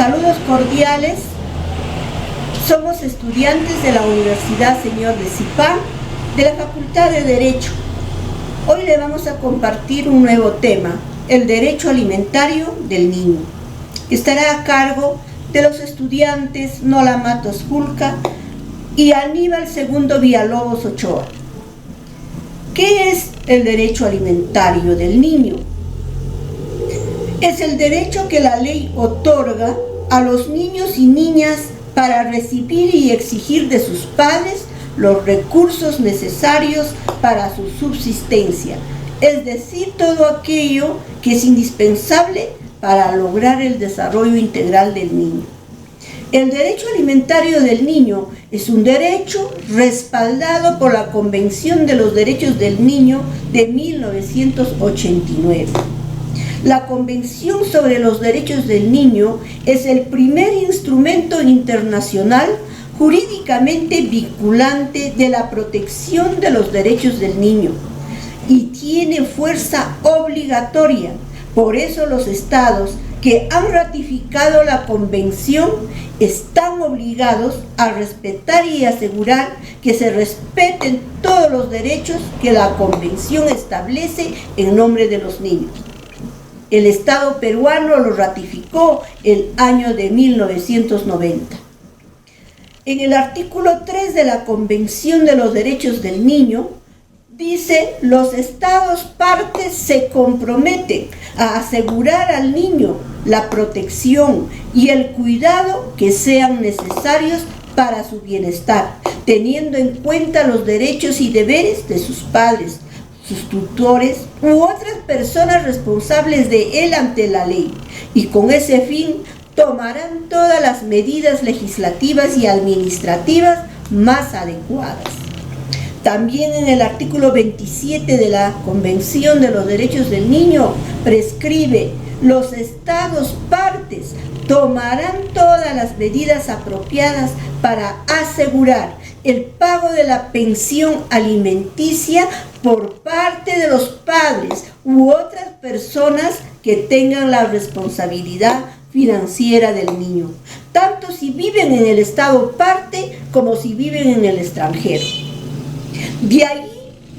Saludos cordiales. Somos estudiantes de la Universidad Señor de Zipán, de la Facultad de Derecho. Hoy le vamos a compartir un nuevo tema, el derecho alimentario del niño. Estará a cargo de los estudiantes Nola Matos Julca y Aníbal II Villalobos Ochoa. ¿Qué es el derecho alimentario del niño? Es el derecho que la ley otorga a los niños y niñas para recibir y exigir de sus padres los recursos necesarios para su subsistencia, es decir, todo aquello que es indispensable para lograr el desarrollo integral del niño. El derecho alimentario del niño es un derecho respaldado por la Convención de los Derechos del Niño de 1989. La Convención sobre los Derechos del Niño es el primer instrumento internacional jurídicamente vinculante de la protección de los derechos del niño y tiene fuerza obligatoria. Por eso los estados que han ratificado la Convención están obligados a respetar y asegurar que se respeten todos los derechos que la Convención establece en nombre de los niños. El Estado peruano lo ratificó el año de 1990. En el artículo 3 de la Convención de los Derechos del Niño, dice: los Estados partes se comprometen a asegurar al niño la protección y el cuidado que sean necesarios para su bienestar, teniendo en cuenta los derechos y deberes de sus padres, sus tutores u otras personas responsables de él ante la ley, y con ese fin tomarán todas las medidas legislativas y administrativas más adecuadas. También en el artículo 27 de la Convención de los Derechos del Niño prescribe: los estados partes tomarán todas las medidas apropiadas para asegurar el pago de la pensión alimenticia por parte de los padres u otras personas que tengan la responsabilidad financiera del niño, tanto si viven en el estado parte como si viven en el extranjero. De ahí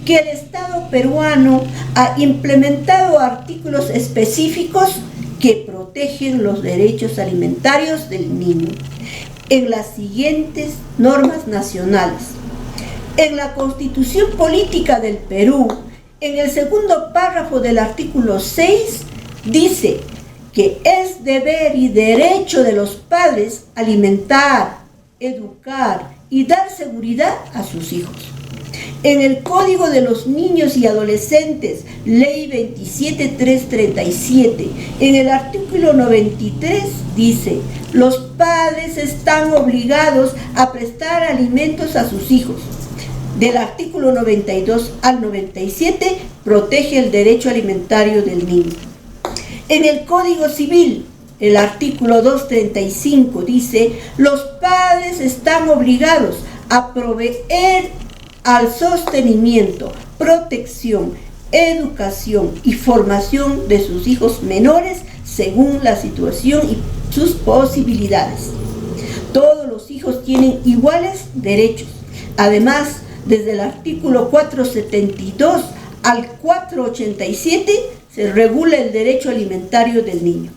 que el Estado peruano ha implementado artículos específicos que protegen los derechos alimentarios del niño en las siguientes normas nacionales. En la Constitución Política del Perú, en el segundo párrafo del artículo 6, dice que es deber y derecho de los padres alimentar, educar y dar seguridad a sus hijos. En el Código de los Niños y Adolescentes, Ley 27337, en el artículo 93 dice: los padres están obligados a prestar alimentos a sus hijos. Del artículo 92 al 97 protege el derecho alimentario del niño. En el Código Civil, el artículo 235 dice: los padres están obligados a proveer al sostenimiento, protección, educación y formación de sus hijos menores según la situación y sus posibilidades. Todos los hijos tienen iguales derechos. Además, desde el artículo 472 al 487 se regula el derecho alimentario del niño.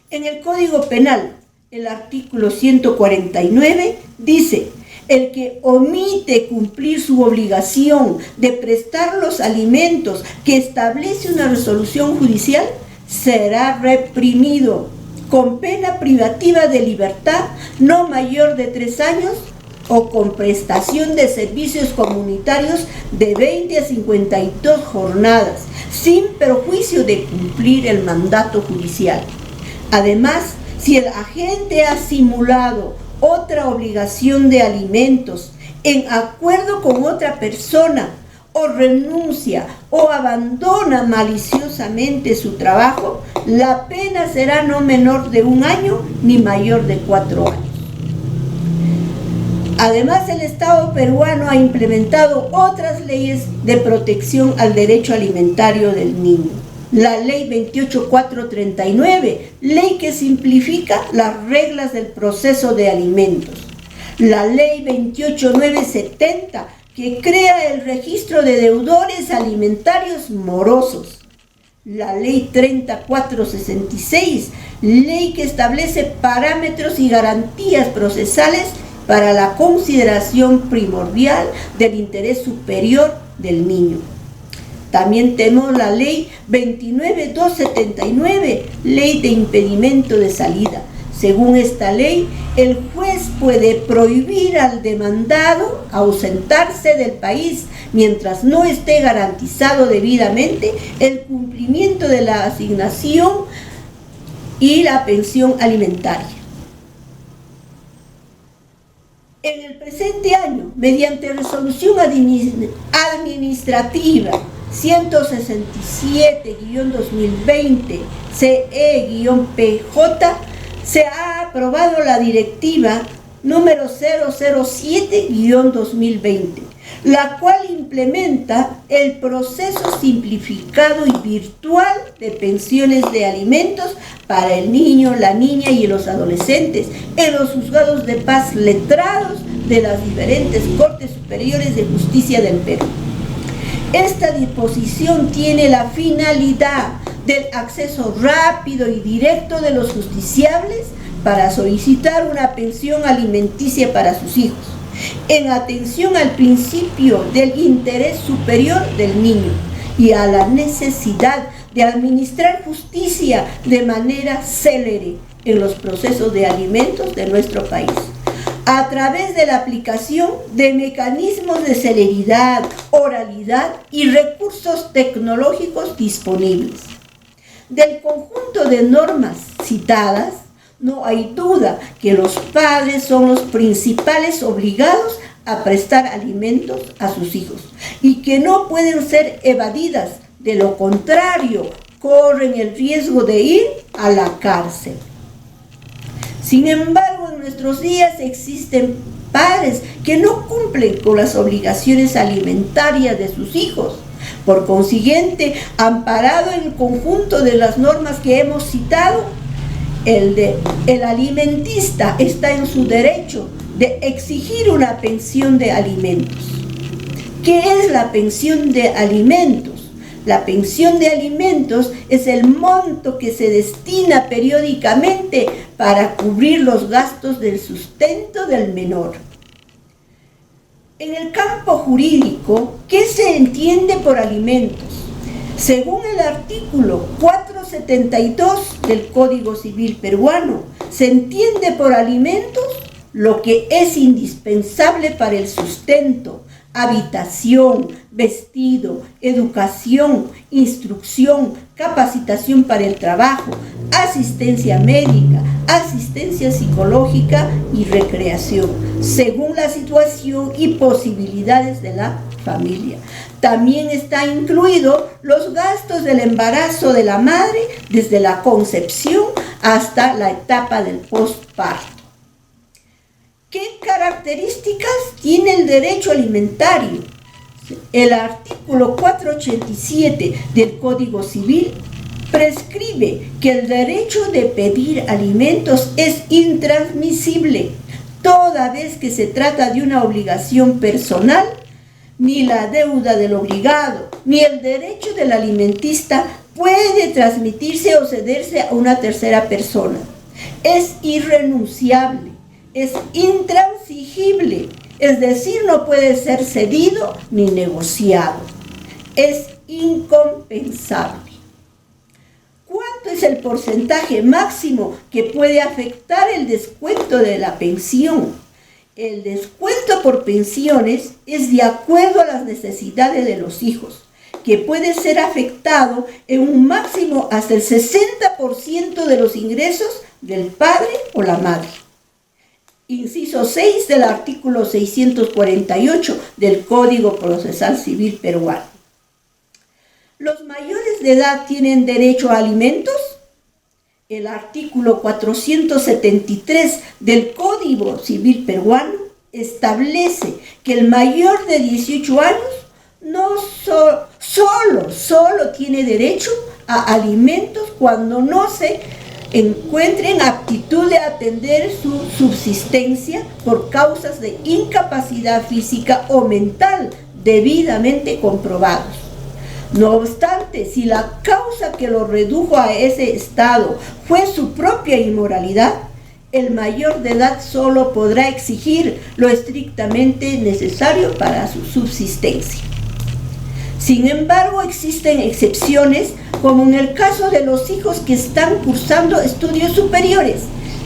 En el Código Penal, el artículo 149 dice: el que omite cumplir su obligación de prestar los alimentos que establece una resolución judicial será reprimido con pena privativa de libertad no mayor de 3 años o con prestación de servicios comunitarios de 20 a 52 jornadas, sin perjuicio de cumplir el mandato judicial. Además, si el agente ha simulado otra obligación de alimentos en acuerdo con otra persona, o renuncia o abandona maliciosamente su trabajo, la pena será no menor de 1 año ni mayor de 4 años. Además, el Estado peruano ha implementado otras leyes de protección al derecho alimentario del niño. La ley 28439, ley que simplifica las reglas del proceso de alimentos. La ley 28970, que crea el registro de deudores alimentarios morosos. La ley 30466, ley que establece parámetros y garantías procesales para la consideración primordial del interés superior del niño. También tenemos la ley 29279, ley de impedimento de salida. Según esta ley, el juez puede prohibir al demandado ausentarse del país mientras no esté garantizado debidamente el cumplimiento de la asignación y la pensión alimentaria. En el presente año, mediante resolución administrativa 167-2020 CE-PJ, se ha aprobado la directiva número 007-2020, la cual implementa el proceso simplificado y virtual de pensiones de alimentos para el niño, la niña y los adolescentes en los juzgados de paz letrados de las diferentes Cortes Superiores de Justicia del Perú. Esta disposición tiene la finalidad del acceso rápido y directo de los justiciables para solicitar una pensión alimenticia para sus hijos, en atención al principio del interés superior del niño y a la necesidad de administrar justicia de manera célere en los procesos de alimentos de nuestro país, a través de la aplicación de mecanismos de celeridad, oralidad y recursos tecnológicos disponibles. Del conjunto de normas citadas, no hay duda que los padres son los principales obligados a prestar alimentos a sus hijos y que no pueden ser evadidas, de lo contrario, corren el riesgo de ir a la cárcel. Sin embargo, en nuestros días existen padres que no cumplen con las obligaciones alimentarias de sus hijos. Por consiguiente, amparado en el conjunto de las normas que hemos citado, el alimentista está en su derecho de exigir una pensión de alimentos. ¿Qué es la pensión de alimentos? La pensión de alimentos es el monto que se destina periódicamente para cubrir los gastos del sustento del menor. En el campo jurídico, ¿qué se entiende por alimentos? Según el artículo 472 del Código Civil peruano, se entiende por alimentos lo que es indispensable para el sustento, habitación, vestido, educación, instrucción, capacitación para el trabajo, asistencia médica, asistencia psicológica y recreación, según la situación y posibilidades de la familia. También está incluido los gastos del embarazo de la madre desde la concepción hasta la etapa del postparto. ¿Qué características tiene el derecho alimentario? El artículo 487 del Código Civil prescribe que el derecho de pedir alimentos es intransmisible, toda vez que se trata de una obligación personal. Ni la deuda del obligado, ni el derecho del alimentista puede transmitirse o cederse a una tercera persona. Es irrenunciable, es intransigible, es decir, no puede ser cedido ni negociado. Es incompensable. ¿Cuánto es el porcentaje máximo que puede afectar el descuento de la pensión? El descuento por pensiones es de acuerdo a las necesidades de los hijos, que puede ser afectado en un máximo hasta el 60% de los ingresos del padre o la madre. Inciso 6 del artículo 648 del Código Procesal Civil peruano. ¿Los mayores de edad tienen derecho a alimentos? El artículo 473 del Código Civil peruano establece que el mayor de 18 años no solo tiene derecho a alimentos cuando no se encuentren aptitud de atender su subsistencia por causas de incapacidad física o mental debidamente comprobados. No obstante, si la causa que lo redujo a ese estado fue su propia inmoralidad, el mayor de edad solo podrá exigir lo estrictamente necesario para su subsistencia. Sin embargo, existen excepciones, como en el caso de los hijos que están cursando estudios superiores.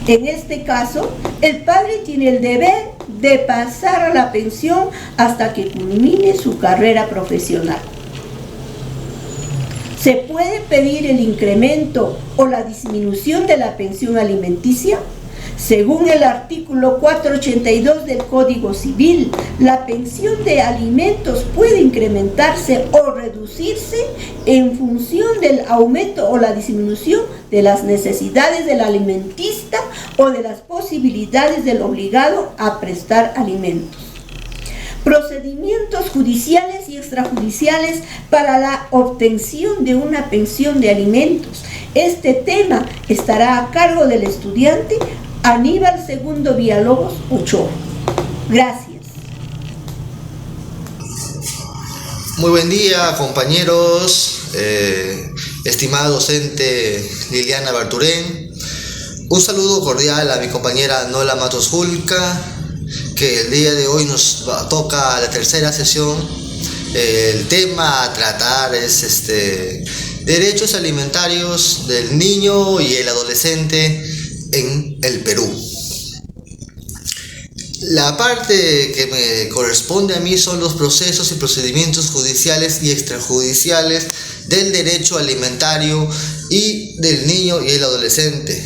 En este caso, el padre tiene el deber de pasar a la pensión hasta que culmine su carrera profesional. ¿Se puede pedir el incremento o la disminución de la pensión alimenticia? Según el artículo 482 del Código Civil, la pensión de alimentos puede incrementarse o reducirse en función del aumento o la disminución de las necesidades del alimentista o de las posibilidades del obligado a prestar alimentos. Procedimientos judiciales y extrajudiciales para la obtención de una pensión de alimentos. Este tema estará a cargo del estudiante Aníbal Segundo Villalobos Ochoa. Gracias. Muy buen día, compañeros, estimada docente Liliana Barturén. Un saludo cordial a mi compañera Nola Matos Julca, que el día de hoy nos toca la tercera sesión. El tema a tratar es derechos alimentarios del niño y el adolescente en el Perú. La parte que me corresponde a mí son los procesos y procedimientos judiciales y extrajudiciales del derecho alimentario y del niño y el adolescente.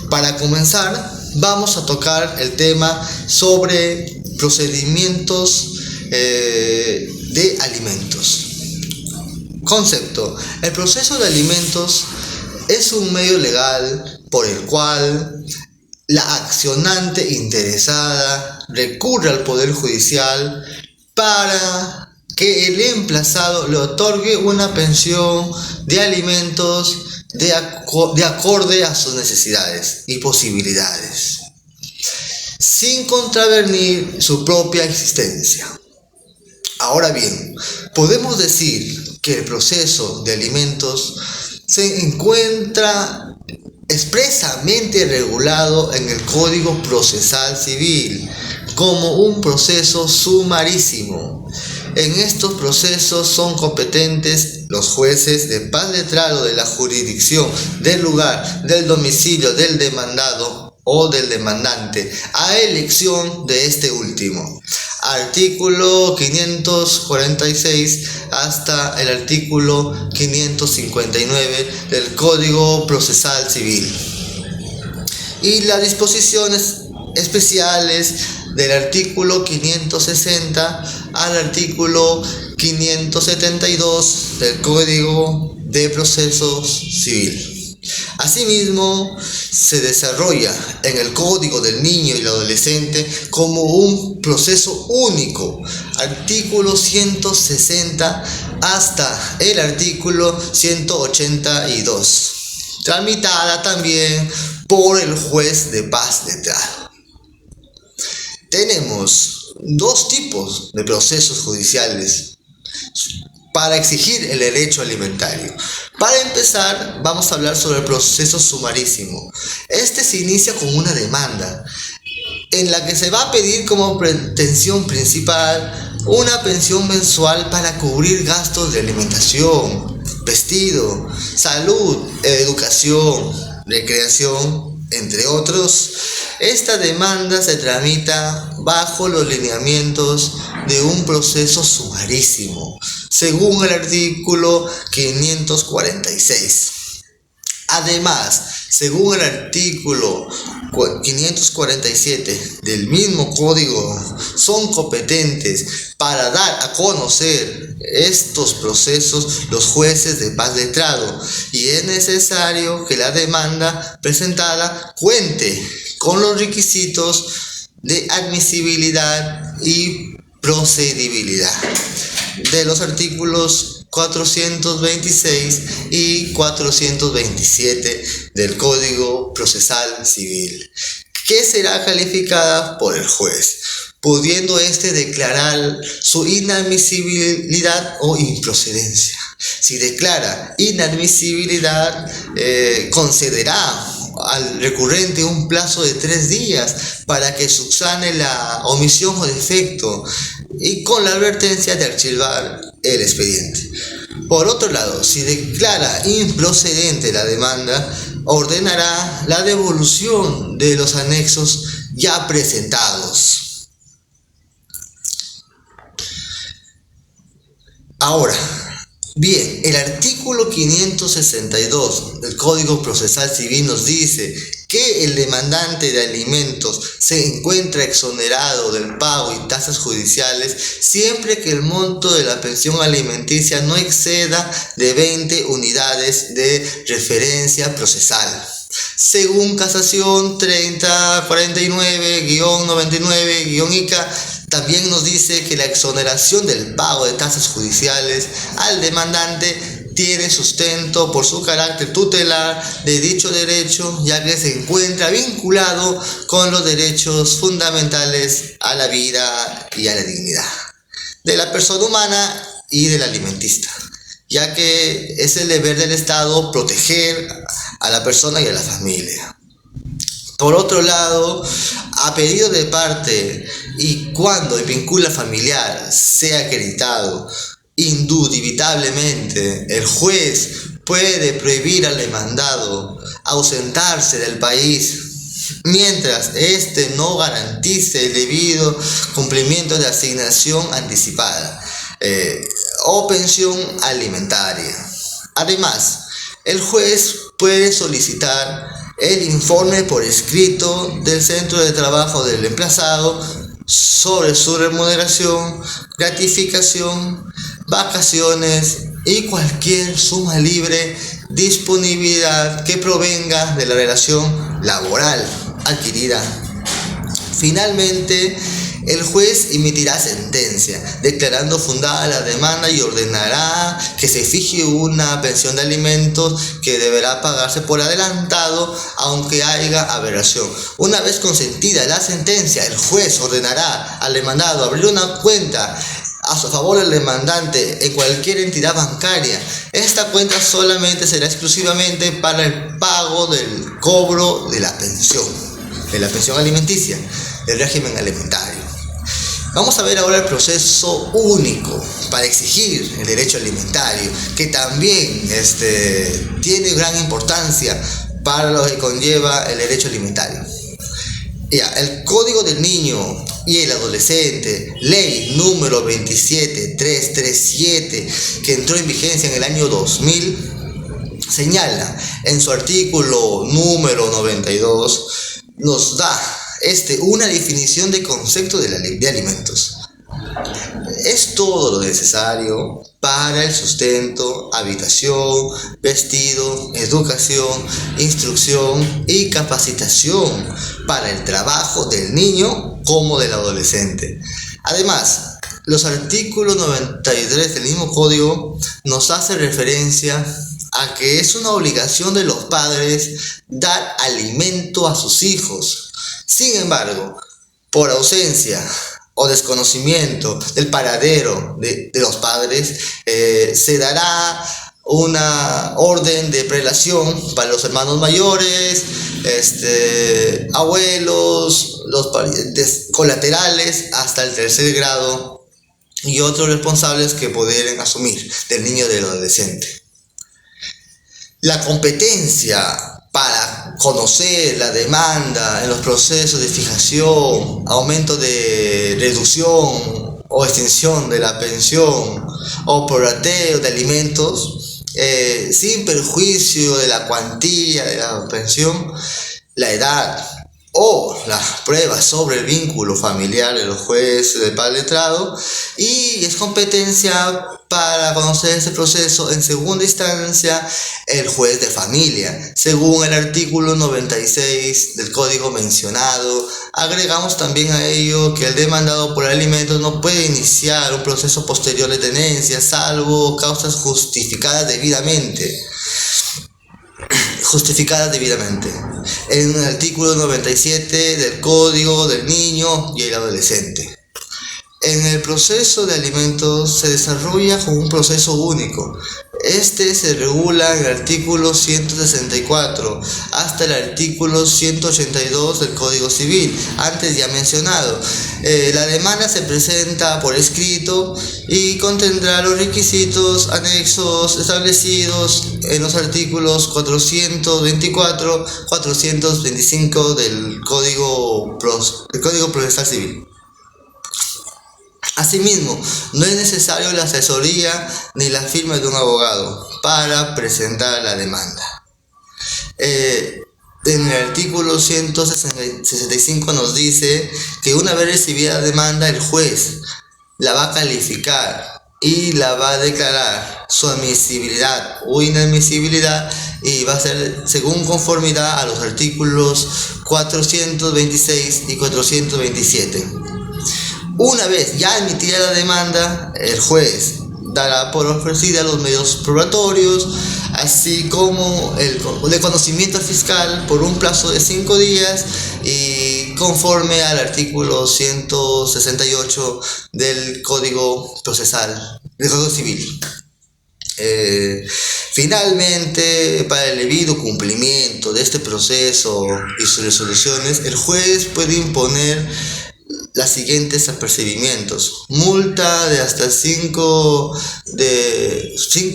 Para comenzar, vamos a tocar el tema sobre procedimientos de alimentos. Concepto: el proceso de alimentos es un medio legal por el cual la accionante interesada recurre al Poder Judicial para que el emplazado le otorgue una pensión de alimentos de acorde a sus necesidades y posibilidades, sin contravenir su propia existencia. Ahora bien, podemos decir que el proceso de alimentos se encuentra expresamente regulado en el Código Procesal Civil como un proceso sumarísimo. En estos procesos son competentes los jueces de paz letrado de la jurisdicción, del lugar, del domicilio del demandado o del demandante, a elección de este último. Artículo 546 hasta el artículo 559 del Código Procesal Civil. Y las disposiciones especiales del artículo 560 al artículo 572 del Código de Procesos Civil. Asimismo, se desarrolla en el Código del Niño y el Adolescente como un proceso único, artículo 160 hasta el artículo 182, tramitada también por el juez de paz letrado. Tenemos dos tipos de procesos judiciales para exigir el derecho alimentario. Para empezar, vamos a hablar sobre el proceso sumarísimo. Este se inicia con una demanda en la que se va a pedir como pretensión principal una pensión mensual para cubrir gastos de alimentación, vestido, salud, educación, recreación, entre otros. Esta demanda se tramita bajo los lineamientos de un proceso sumarísimo, según el artículo 546. Además, según el artículo 547 del mismo código, son competentes para dar a conocer estos procesos los jueces de paz letrado, y es necesario que la demanda presentada cuente con los requisitos de admisibilidad y procedibilidad de los artículos 426 y 427 del Código Procesal Civil, que será calificada por el juez, pudiendo éste declarar su inadmisibilidad o improcedencia. Si declara inadmisibilidad, concederá al recurrente un plazo de 3 días para que subsane la omisión o defecto, y con la advertencia de archivar el expediente. Por otro lado, si declara improcedente la demanda, ordenará la devolución de los anexos ya presentados. Ahora, bien, el artículo 562 del Código Procesal Civil nos dice que el demandante de alimentos se encuentra exonerado del pago y tasas judiciales siempre que el monto de la pensión alimenticia no exceda de 20 unidades de referencia procesal. Según Casación 3049-99-ICA, también nos dice que la exoneración del pago de tasas judiciales al demandante tiene sustento por su carácter tutelar de dicho derecho, ya que se encuentra vinculado con los derechos fundamentales a la vida y a la dignidad de la persona humana y del alimentista, ya que es el deber del Estado proteger a la persona y a la familia. Por otro lado, a pedido de parte y cuando el vínculo familiar sea acreditado, indubitablemente el juez puede prohibir al demandado ausentarse del país mientras éste no garantice el debido cumplimiento de asignación anticipada o pensión alimentaria. Además, el juez puede solicitar el informe por escrito del centro de trabajo del emplazado sobre su remuneración, gratificación, vacaciones y cualquier suma libre disponibilidad que provenga de la relación laboral adquirida. Finalmente, el juez emitirá sentencia declarando fundada la demanda y ordenará que se fije una pensión de alimentos que deberá pagarse por adelantado aunque haya aberración. Una vez consentida la sentencia, el juez ordenará al demandado abrir una cuenta a su favor del demandante en cualquier entidad bancaria. Esta cuenta solamente será exclusivamente para el pago del cobro de la pensión alimenticia, del régimen alimentario. Vamos a ver ahora el proceso único para exigir el derecho alimentario, que también tiene gran importancia para lo que conlleva el derecho alimentario. El Código del Niño y el Adolescente, ley número 27337, que entró en vigencia en el año 2000, señala en su artículo número 92, nos da una definición de concepto de alimentos. Es todo lo necesario para el sustento, habitación, vestido, educación, instrucción y capacitación para el trabajo del niño como del adolescente. Además, los artículos 93 del mismo código nos hace referencia a que es una obligación de los padres dar alimento a sus hijos. Sin embargo, por ausencia o desconocimiento del paradero de los padres, se dará una orden de prelación para los hermanos mayores, abuelos, los parientes colaterales hasta el 3er grado y otros responsables que pudieran asumir del niño y del adolescente. La competencia para conocer la demanda en los procesos de fijación, aumento de reducción o extinción de la pensión o prorrateo de alimentos, sin perjuicio de la cuantía de la pensión, la edad, o las pruebas sobre el vínculo familiar de los jueces del padre letrado, y es competencia para conocer este proceso en segunda instancia el juez de familia. Según el artículo 96 del código mencionado, agregamos también a ello que el demandado por alimentos no puede iniciar un proceso posterior de tenencia salvo causas justificadas debidamente. En el artículo 97 del Código del Niño y el Adolescente. En el proceso de alimentos se desarrolla como un proceso único. Este se regula en el artículo 164 hasta el artículo 182 del Código Civil, antes ya mencionado. La demanda se presenta por escrito y contendrá los requisitos anexos establecidos en los artículos 424, 425 del Código Procesal Civil. Asimismo, no es necesario la asesoría ni la firma de un abogado para presentar la demanda. En el artículo 165 nos dice que una vez recibida la demanda, el juez la va a calificar y la va a declarar su admisibilidad o inadmisibilidad, y va a ser según conformidad a los artículos 426 y 427. Una vez ya emitida la demanda, el juez dará por ofrecida los medios probatorios, así como el de conocimiento fiscal por un plazo de 5 días y conforme al artículo 168 del Código Civil. Finalmente, para el debido cumplimiento de este proceso y sus resoluciones, el juez puede imponer las siguientes apercibimientos: multa de hasta 5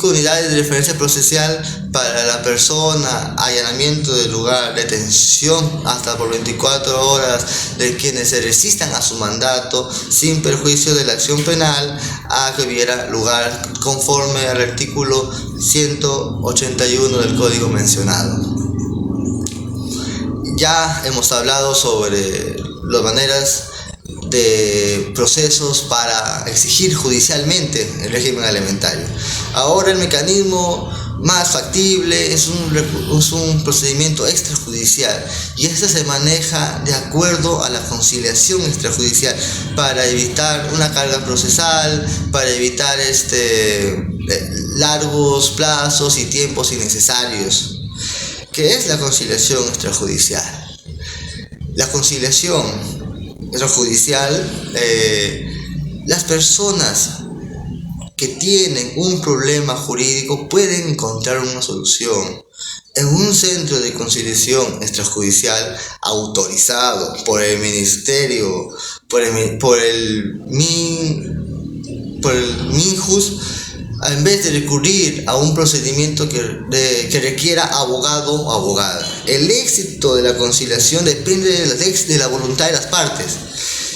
unidades de referencia procesal para la persona, allanamiento del lugar, detención hasta por 24 horas de quienes se resistan a su mandato, sin perjuicio de la acción penal a que hubiera lugar, conforme al artículo 181 del código mencionado. Ya hemos hablado sobre las maneras de procesos para exigir judicialmente el régimen alimentario. Ahora el mecanismo más factible es un procedimiento extrajudicial, y este se maneja de acuerdo a la conciliación extrajudicial para evitar una carga procesal, para evitar largos plazos y tiempos innecesarios. ¿Qué es la conciliación extrajudicial? La conciliación extrajudicial, las personas que tienen un problema jurídico pueden encontrar una solución en un centro de conciliación extrajudicial autorizado por el ministerio, por el MINJUS, en vez de recurrir a un procedimiento que requiera abogado o abogada. El éxito de la conciliación depende de la voluntad de las partes.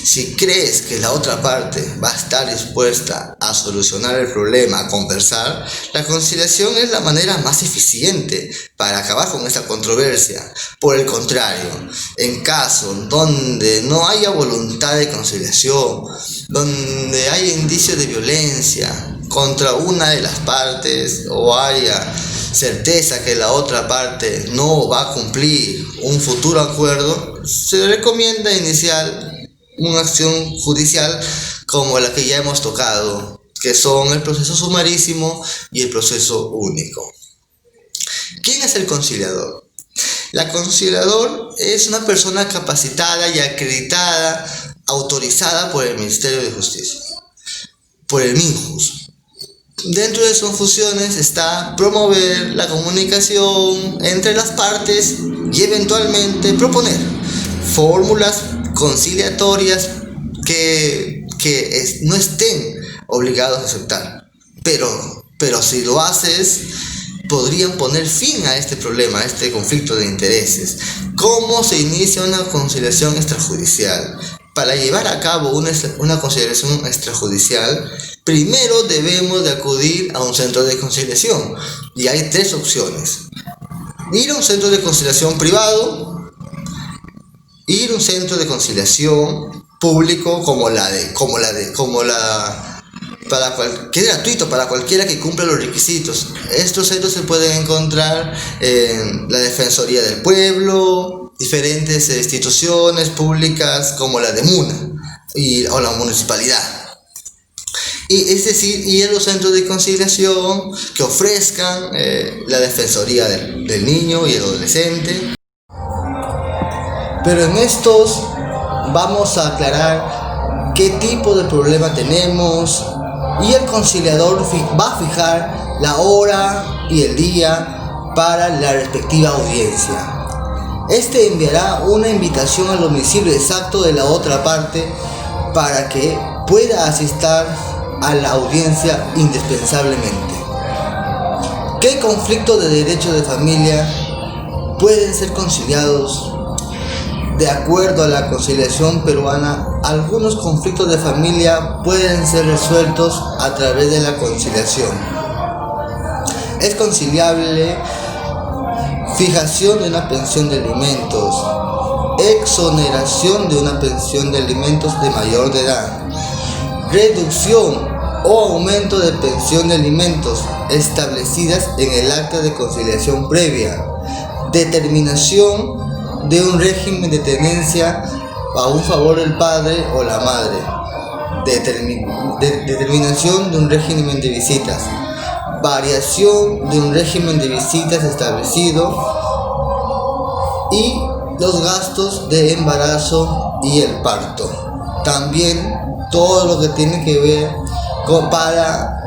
Si crees que la otra parte va a estar dispuesta a solucionar el problema, a conversar, la conciliación es la manera más eficiente para acabar con esta controversia. Por el contrario, en casos donde no haya voluntad de conciliación, donde haya indicios de violencia contra una de las partes o haya certeza que la otra parte no va a cumplir un futuro acuerdo, se recomienda iniciar una acción judicial como la que ya hemos tocado, que son el proceso sumarísimo y el proceso único. ¿Quién es el conciliador? El conciliador es una persona capacitada y acreditada, autorizada por el Ministerio de Justicia, por el MINJUS. Dentro de sus funciones está promover la comunicación entre las partes y eventualmente proponer fórmulas conciliatorias que no estén obligados a aceptar, pero si lo haces, podrían poner fin a este problema, a este conflicto de intereses. ¿Cómo se inicia una conciliación extrajudicial? Para llevar a cabo una conciliación extrajudicial, primero debemos de acudir a un centro de conciliación, y hay 3 opciones: ir a un centro de conciliación privado, ir a un centro de conciliación público que es gratuito para cualquiera que cumpla los requisitos. Estos centros se pueden encontrar en la Defensoría del Pueblo, diferentes instituciones públicas como la de MUNA o la municipalidad. Y es decir, ir a los centros de conciliación que ofrezcan la Defensoría del Niño y el Adolescente. Pero en estos vamos a aclarar qué tipo de problema tenemos, y el conciliador va a fijar la hora y el día para la respectiva audiencia. Este enviará una invitación al domicilio exacto de la otra parte para que pueda asistir a la audiencia indispensablemente. ¿Qué conflictos de derecho de familia pueden ser conciliados? De acuerdo a la conciliación peruana, algunos conflictos de familia pueden ser resueltos a través de la conciliación. Es conciliable fijación de una pensión de alimentos, exoneración de una pensión de alimentos de mayor de edad, reducción o aumento de pensión de alimentos establecidas en el acta de conciliación previa, determinación de un régimen de tenencia a un favor del padre o la madre, determinación de un régimen de visitas, variación de un régimen de visitas establecido y los gastos de embarazo y el parto. También todo lo que tiene que ver para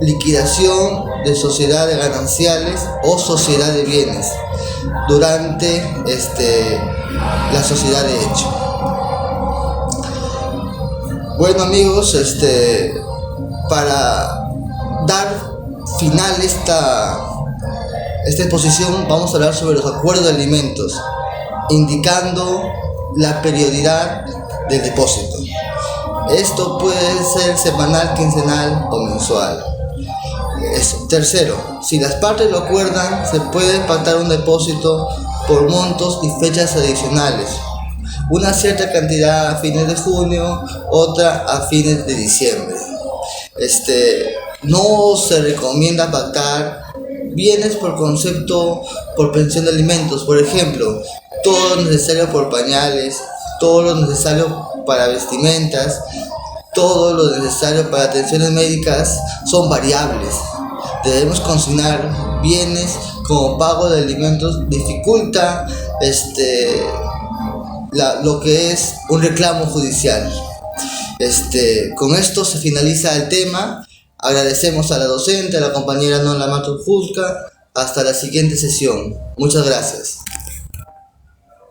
liquidación de sociedad de gananciales o sociedad de bienes durante la sociedad de hecho. Bueno amigos, para dar final esta exposición vamos a hablar sobre los acuerdos de alimentos, indicando la periodicidad del depósito. Esto puede ser semanal, quincenal o mensual. Tercero, si las partes lo acuerdan, se puede pactar un depósito por montos y fechas adicionales. Una cierta cantidad a fines de junio, otra a fines de diciembre. No se recomienda pactar bienes por concepto por pensión de alimentos. Por ejemplo, todo lo necesario por pañales, todo lo necesario para vestimentas, todo lo necesario para atenciones médicas son variables. Debemos consignar bienes como pago de alimentos, dificulta lo que es un reclamo judicial. Con esto se finaliza el tema. Agradecemos a la docente, a la compañera Nola Mato Fusca. Hasta la siguiente sesión. Muchas gracias.